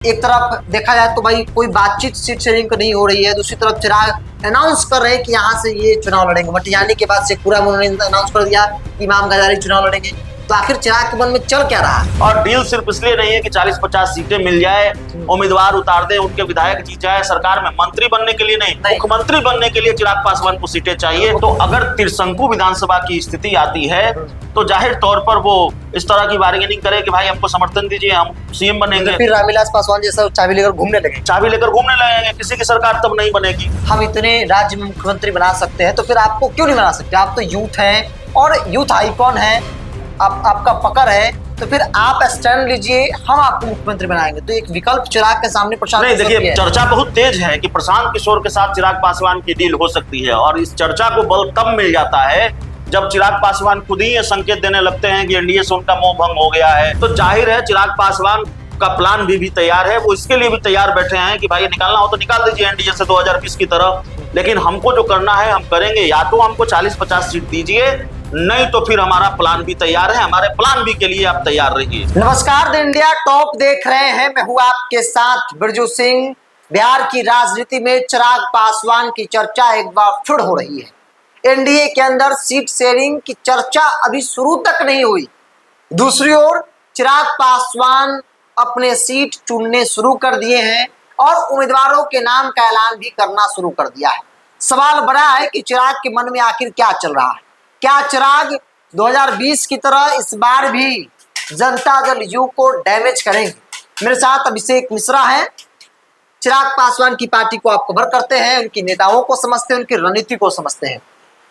एक तरफ देखा जाए तो भाई कोई बातचीत सीट शेयरिंग नहीं हो रही है, दूसरी तरफ चिराग अनाउंस कर रहे हैं कि यहाँ से ये चुनाव लड़ेंगे। मटियानी के बाद शेखपुरा में उन्होंने अनाउंस कर दिया कि इमाम गजारी चुनाव लड़ेंगे। तो आखिर चिराग के मन में चल क्या रहा है? और डील सिर्फ इसलिए नहीं है कि 40-50 सीटें मिल जाए, उम्मीदवार उतार दे, उनके विधायक जीत जाए सरकार में, मंत्री बनने के लिए नहीं, मुख्यमंत्री बनने के लिए चिराग पासवान को सीटें चाहिए। तो अगर त्रिशंकु विधानसभा की स्थिति आती है तो जाहिर तौर पर वो इस तरह की बार्गेनिंग करे कि भाई हमको समर्थन दीजिए, हम सीएम बनेंगे। फिर रामविलास पासवान जैसा चाबी लेकर घूमने लगेंगे, किसी की सरकार तब नहीं बनेगी। हम इतने राज्य में मुख्यमंत्री बना सकते हैं तो फिर आपको क्यों नहीं बना सकते? आप तो यूथ हैं और यूथ आइकॉन है, आपका पकड़ है, तो फिर आप स्टैंड लीजिए, हम आपको मुख्यमंत्री बनाएंगे। तो एक विकल्प चिराग के सामने प्रशांत नहीं, देखिए चर्चा बहुत तेज है कि प्रशांत किशोर के साथ चिराग पासवान की डील हो सकती है, और इस चर्चा को बल तब मिल जाता है जब चिराग पासवान खुद ही ये संकेत देने लगते हैं कि एनडीए से उनका मोह भंग हो गया है। तो जाहिर है चिराग पासवान का प्लान भी तैयार है, वो इसके लिए भी तैयार बैठे हैं कि भाई निकालना हो तो निकाल दीजिए एनडीए से 2020 की तरह, लेकिन हमको जो करना है हम करेंगे। या तो हमको 40-50 सीट दीजिए, नहीं तो फिर हमारा प्लान भी तैयार है, हमारे प्लान भी के लिए आप तैयार रहिए। नमस्कार, द इंडिया टॉप देख रहे हैं, मैं हूं आपके साथ बिरजू सिंह। बिहार की राजनीति में चिराग पासवान की चर्चा एक बार फिर हो रही है। एनडीए के अंदर सीट शेयरिंग की चर्चा अभी शुरू तक नहीं हुई। दूसरी ओर चिराग पासवान अपने सीट चुनने शुरू कर दिए हैं और उम्मीदवारों के नाम का ऐलान भी करना शुरू कर दिया है। सवाल बड़ा है कि चिराग के मन में आखिर क्या चल रहा है? क्या चिराग 2020 की तरह इस बार भी जनता दल यू को डैमेज करेंगे? मेरे साथ अभिषेक मिश्रा हैं। चिराग पासवान की पार्टी को आप कवर करते हैं, उनकी नेताओं को समझते हैं, उनकी रणनीति को समझते हैं।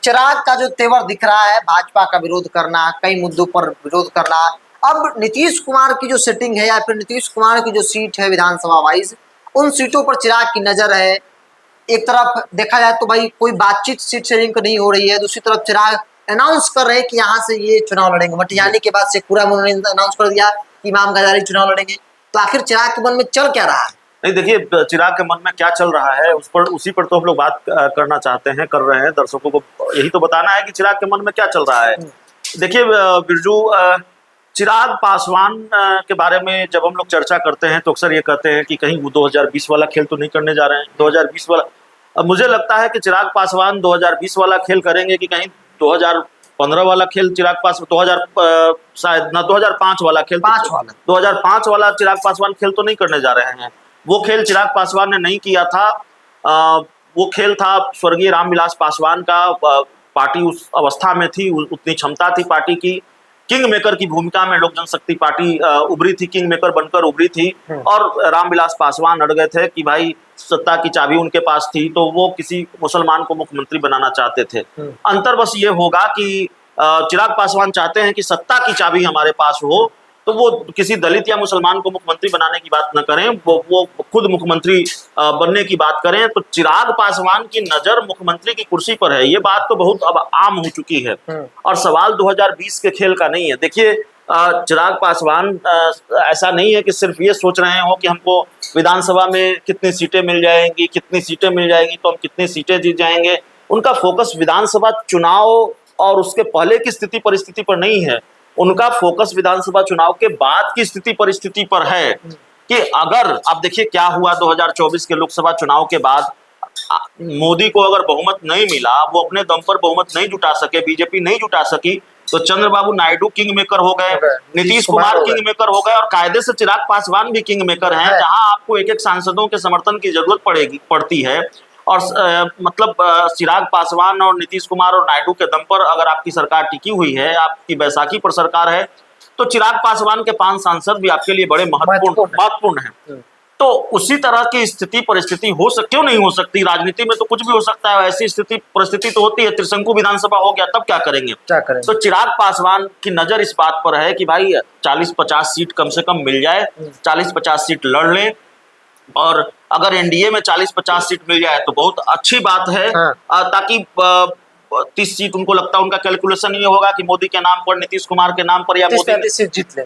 चिराग का जो तेवर दिख रहा है, भाजपा का विरोध करना, कई मुद्दों पर विरोध करना, अब नीतीश कुमार की जो सेटिंग है या फिर नीतीश कुमार की जो सीट है विधानसभा वाइज, उन सीटों पर चिराग की नजर है। एक तरफ देखा जाए तो भाई कोई बातचीत सीट शेयरिंग नहीं हो रही है, दूसरी तरफ चिराग अनाउंस कर रहे हैं कि यहाँ से ये चुनाव लड़ेंगे। मटियानी के बाद शेखपुरा में उन्होंने अनाउंस कर दिया कि इमाम गजारी चुनाव लड़ेंगे। तो आखिर चिराग के मन में चल क्या रहा है? नहीं, देखिए चिराग के मन में क्या चल रहा है उसी पर तो हम लोग बात करना चाहते हैं, कर रहे हैं। दर्शकों को यही तो बताना है कि चिराग के मन में क्या चल रहा है। देखिए बिरजू, चिराग पासवान के बारे में जब हम लोग चर्चा करते हैं तो अक्सर ये कहते हैं कि कहीं वो 2020 वाला खेल तो नहीं करने जा रहे हैं। 2020 वाला, अब मुझे लगता है कि चिराग पासवान 2020 वाला खेल करेंगे कि कहीं 2015 वाला खेल चिराग पासवान शायद ना 2005 वाला खेल 2005 वाला चिराग पासवान खेल तो नहीं करने जा रहे हैं। वो खेल चिराग पासवान ने नहीं किया था। वो खेल था स्वर्गीय रामविलास पासवान का। पार्टी उस अवस्था में थी, उतनी क्षमता थी पार्टी की। किंग मेकर की भूमिका में लोक जनशक्ति पार्टी उभरी थी, किंग मेकर बनकर उभरी थी। और रामविलास पासवान अड़ गए थे कि भाई सत्ता की चाबी उनके पास थी, तो वो किसी मुसलमान को मुख्यमंत्री बनाना चाहते थे। अंतर बस ये होगा कि चिराग पासवान चाहते हैं कि सत्ता की चाबी हमारे पास हो, तो वो किसी दलित या मुसलमान को मुख्यमंत्री बनाने की बात न करें, वो खुद मुख्यमंत्री बनने की बात करें। तो चिराग पासवान की नजर मुख्यमंत्री की कुर्सी पर है, ये बात तो बहुत अब आम हो चुकी है। और सवाल 2020 के खेल का नहीं है। देखिए चिराग पासवान ऐसा नहीं है कि सिर्फ ये सोच रहे हो कि हमको विधानसभा में कितनी सीटें मिल जाएंगी तो हम कितनी सीटें जीत जाएंगे। उनका फोकस विधानसभा चुनाव और उसके पहले की स्थिति परिस्थिति पर नहीं है। उनका फोकस विधानसभा चुनाव के बाद की स्थिति परिस्थिति पर है कि अगर आप देखिए क्या हुआ 2024 के लोकसभा चुनाव के बाद। मोदी को अगर बहुमत नहीं मिला, वो अपने दम पर बहुमत नहीं जुटा सके, बीजेपी नहीं जुटा सकी, तो चंद्रबाबू नायडू किंग मेकर हो गए, नीतीश कुमार किंग मेकर हो गए, और कायदे से चिराग पासवान भी किंग मेकर हैं। जहां आपको एक सांसदों के समर्थन की जरूरत पड़ती है, और मतलब चिराग पासवान और नीतीश कुमार और नायडू के दम पर अगर आपकी सरकार टिकी हुई है, आपकी बैसाखी पर सरकार है, तो चिराग पासवान के 5 सांसद भी आपके लिए बड़े महत्वपूर्ण हैं। तो उसी तरह की स्थिति परिस्थिति क्यों नहीं हो सकती? राजनीति में तो कुछ भी हो सकता है, ऐसी स्थिति परिस्थिति तो होती है। त्रिशंकु विधानसभा हो गया, तब क्या करेंगे? तो चिराग पासवान की नजर इस बात पर है कि भाई 40-50 सीट कम से कम मिल जाए, 40-50 सीट लड़ लें, और अगर एनडीए में 40-50 सीट मिल जाए तो बहुत अच्छी बात है। ताकि 30 सीट उनको लगता है, उनका कैलकुलेशन ये होगा कि मोदी के नाम पर, नीतीश कुमार के नाम पर, या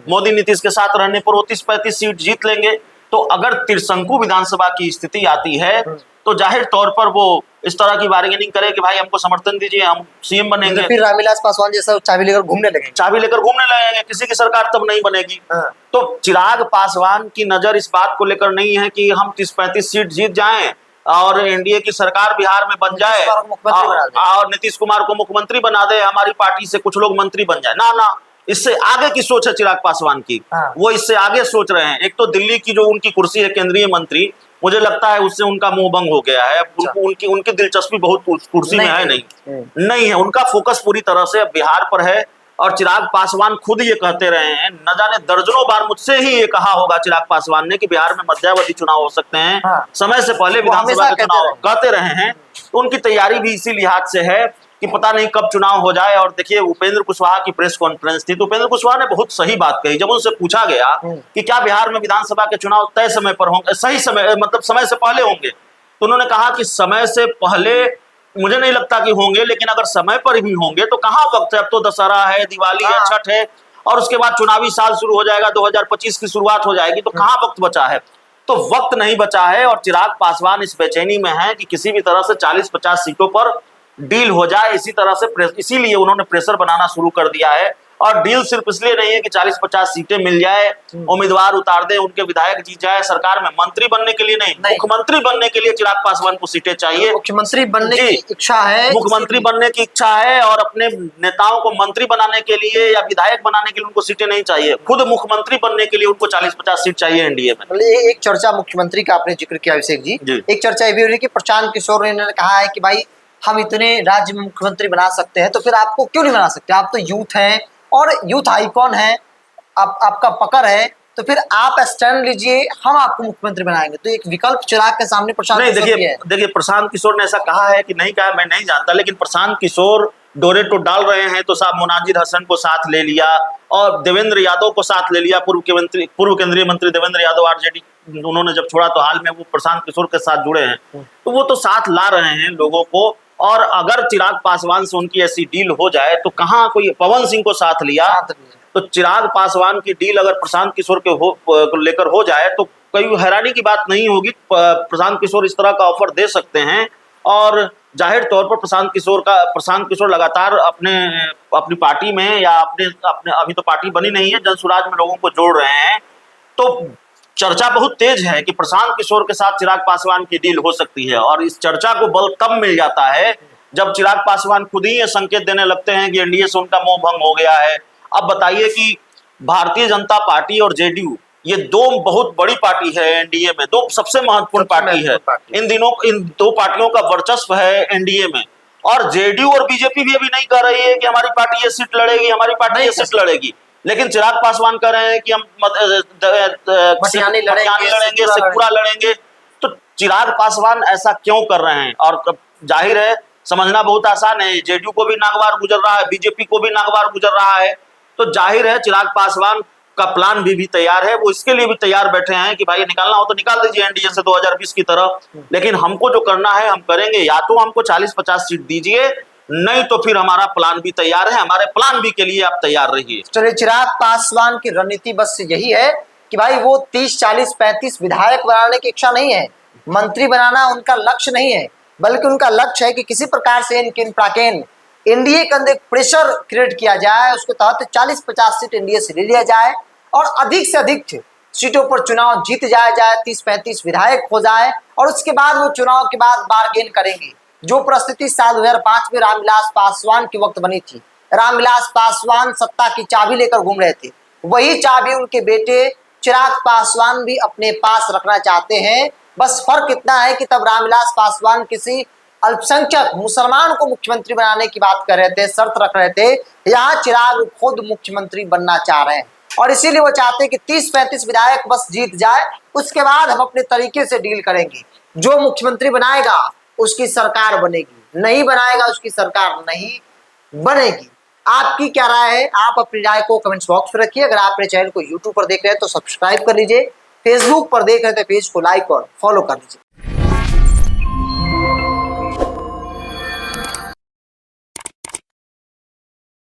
मोदी नीतीश के साथ रहने पर वो 30-35 सीट जीत लेंगे। तो अगर त्रिशंकु विधानसभा की स्थिति आती है तो जाहिर तौर पर वो इस तरह की बार्गेनिंग करे कि भाई हमको समर्थन दीजिए, हम सीएम बनेंगे, तो फिर रामविलास पासवान जैसा चाबी लेकर घूमने लगेंगे। चाबी लेकर घूमने लगेंगे, किसी की सरकार तब नहीं बनेगी। हाँ। तो चिराग पासवान की नजर इस बात को लेकर नहीं है कि हम 30-35 सीट जीत जाएं और एनडीए की सरकार बिहार में बन जाए और नीतीश कुमार को मुख्यमंत्री बना दे, हमारी पार्टी से कुछ लोग मंत्री बन जाए। ना ना, इससे आगे की सोच है चिराग पासवान की। हाँ। वो इससे आगे सोच रहे हैं। एक तो दिल्ली की जो उनकी कुर्सी है केंद्रीय मंत्री, मुझे लगता है उससे उनका मुंह भंग हो गया है। उनकी दिलचस्पी बहुत कुर्सी में है नहीं है। उनका फोकस पूरी तरह से बिहार पर है। और चिराग पासवान खुद ये कहते रहे हैं, न जाने दर्जनों बार मुझसे ही ये कहा होगा चिराग पासवान ने कि बिहार में मध्यावधि चुनाव हो सकते हैं। हाँ। समय से पहले विधानसभा के चुनाव कहते रहे हैं। तो उनकी तैयारी भी इसी लिहाज से है कि पता नहीं कब चुनाव हो जाए। और देखिए, उपेंद्र कुशवाहा की प्रेस कॉन्फ्रेंस थी तो उपेंद्र कुशवाहा ने बहुत सही बात कही। जब उनसे पूछा गया कि क्या बिहार में विधानसभा के चुनाव तय समय पर होंगे, सही समय मतलब समय से पहले होंगे, तो उन्होंने कहा कि समय से पहले मुझे नहीं लगता कि होंगे, लेकिन अगर समय पर भी होंगे तो कहाँ वक्त है। अब तो दशहरा है, दिवाली है, छठ है और उसके बाद चुनावी साल शुरू हो जाएगा, 2025 की शुरुआत हो जाएगी, तो कहाँ वक्त बचा है। तो वक्त नहीं बचा है और चिराग पासवान इस बेचैनी में है कि किसी भी तरह से 40-50 सीटों पर डील हो जाए। इसी तरह से इसीलिए उन्होंने प्रेशर बनाना शुरू कर दिया है। और डील सिर्फ इसलिए नहीं है कि 40-50 सीटें मिल जाए, उम्मीदवार उतार दे, उनके विधायक जीत जाए सरकार में, मंत्री बनने के लिए नहीं, मुख्यमंत्री बनने के लिए चिराग पासवान को सीटें चाहिए। मुख्यमंत्री बनने की इच्छा है, मुख्यमंत्री बनने की इच्छा है और अपने नेताओं को मंत्री बनाने के लिए या विधायक बनाने के लिए उनको सीटें नहीं चाहिए। खुद मुख्यमंत्री बनने के लिए उनको 40-50 सीट चाहिए एनडीए में। एक चर्चा मुख्यमंत्री का आपने जिक्र किया अभिषेक जी, एक चर्चा ये भी हो रही है कि प्रशांत किशोर ने कहा है कि भाई हम इतने राज्य में मुख्यमंत्री बना सकते हैं तो फिर आपको क्यों नहीं बना सकते, आप तो यूथ हैं और यूथ आइकॉन है, आपका पकड़ है, तो फिर आप स्टैंड लीजिए, हम आपको मुख्यमंत्री बनाएंगे। तो एक विकल्प चिराग के सामने प्रशांत किशोर है। देखिए प्रशांत किशोर ने ऐसा कहा है कि नहीं कहा, मैं नहीं जानता, लेकिन प्रशांत किशोर डोरे तो डाल रहे हैं। तो साहब मुनाजिर हसन को साथ ले लिया और देवेंद्र यादव को साथ ले लिया, पूर्व केंद्रीय मंत्री देवेंद्र यादव आरजेडी उन्होंने जब छोड़ा तो हाल में वो प्रशांत किशोर के साथ जुड़े हैं। तो वो तो साथ ला रहे हैं लोगों को। और अगर चिराग पासवान से उनकी ऐसी डील हो जाए तो कहाँ कोई पवन सिंह को साथ लिया, तो चिराग पासवान की डील अगर प्रशांत किशोर के लेकर हो जाए तो कोई हैरानी की बात नहीं होगी। प्रशांत किशोर इस तरह का ऑफर दे सकते हैं। और जाहिर तौर पर प्रशांत किशोर लगातार अपनी पार्टी में या अपने अभी तो पार्टी बनी नहीं है, जनसुराज में लोगों को जोड़ रहे हैं। तो चर्चा बहुत तेज है कि प्रशांत किशोर के साथ चिराग पासवान की डील हो सकती है। और इस चर्चा को बल तब मिल जाता है जब चिराग पासवान खुद ही ये संकेत देने लगते हैं कि एनडीए से उनका मोह भंग हो गया है। अब बताइए कि भारतीय जनता पार्टी और जेडीयू ये दो बहुत बड़ी पार्टी है एनडीए में, दो सबसे महत्वपूर्ण पार्टी है। इन दो पार्टियों का वर्चस्व है एनडीए में। और जेडीयू और बीजेपी भी अभी नहीं कह रही है कि हमारी पार्टी ये सीट लड़ेगी, हमारी पार्टी ये सीट लड़ेगी, लेकिन चिराग पासवान कह रहे हैं कि हम लड़ेंगे, शेखपुरा लड़ेंगे। तो चिराग पासवान ऐसा क्यों कर रहे हैं? और जाहिर है समझना बहुत आसान है, जेडीयू को भी नागवार गुजर रहा है, बीजेपी को भी नागवार गुजर रहा है। तो जाहिर है चिराग पासवान का प्लान भी तैयार है। वो इसके लिए भी तैयार बैठे हैं कि भाई निकालना हो तो निकाल दीजिए एनडीए से 2020 की तरह, लेकिन हमको जो करना है हम करेंगे। या तो हमको 40-50 सीट दीजिए, नहीं तो फिर हमारा प्लान भी तैयार है, हमारे प्लान भी के लिए आप तैयार रहिए। चलिए, चिराग पासवान की रणनीति बस यही है कि भाई वो 30, 40, 35 विधायक बनाने की इच्छा नहीं है, मंत्री बनाना उनका लक्ष्य नहीं है, बल्कि उनका लक्ष्य है कि किसी प्रकार से एनडीए के अंदर प्रेशर क्रिएट किया जाए, उसके तहत 40-50 सीट एनडीए से ले लिया जाए और अधिक से अधिक सीटों पर चुनाव जीत जाए, 30-35 विधायक हो जाए और उसके बाद वो चुनाव के बाद बार्गेन करेंगे। जो परिस्थिति साल 2005 में रामविलास पासवान के वक्त बनी थी, रामविलास पासवान सत्ता की चाबी लेकर घूम रहे थे, वही चाबी उनके बेटे चिराग पासवान भी अपने पास रखना चाहते हैं। बस फर्क इतना है कि तब रामविलास पासवान किसी अल्पसंख्यक मुसलमान को मुख्यमंत्री बनाने की बात कर रहे थे, शर्त रख रहे थे। यहाँ चिराग खुद मुख्यमंत्री बनना चाह रहे हैं और इसीलिए वो चाहते हैं कि 30-35 विधायक बस जीत जाए, उसके बाद हम अपने तरीके से डील करेंगे। जो मुख्यमंत्री बनाएगा उसकी सरकार बनेगी, नहीं बनाएगा उसकी सरकार नहीं बनेगी। आपकी क्या राय है? आप अपनी राय को कमेंट्स बॉक्स में रखिए। अगर आप मेरे चैनल को यूट्यूब पर देख रहे हैं तो सब्सक्राइब कर लीजिए, फेसबुक पर देख रहे हैं तो पेज को लाइक और फॉलो कर लीजिए।